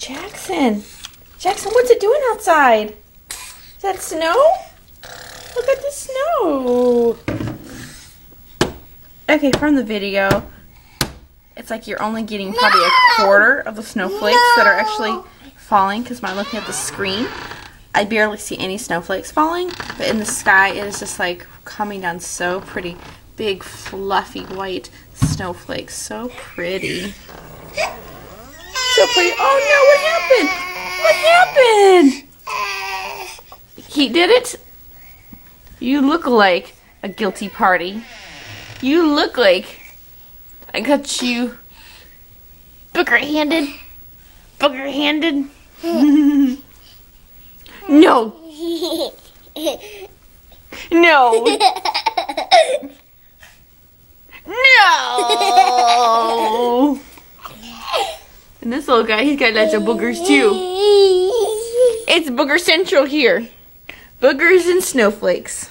Jackson. Jackson, what's it doing outside? Is that snow? Look at the snow. Okay, from the video, it's like you're only getting probably a quarter of the snowflakes that are actually falling, because when I'm looking at the screen, I barely see any snowflakes falling, but in the sky it is just like coming down so pretty. Big, fluffy, white snowflakes. So pretty. So pretty. Oh no, what happened? What happened? He did it? You look like a guilty party. You look like I got you booger-handed. Booger-handed. No. No. No. And this little guy, he's got lots of boogers too. It's Booger Central here. Boogers and snowflakes.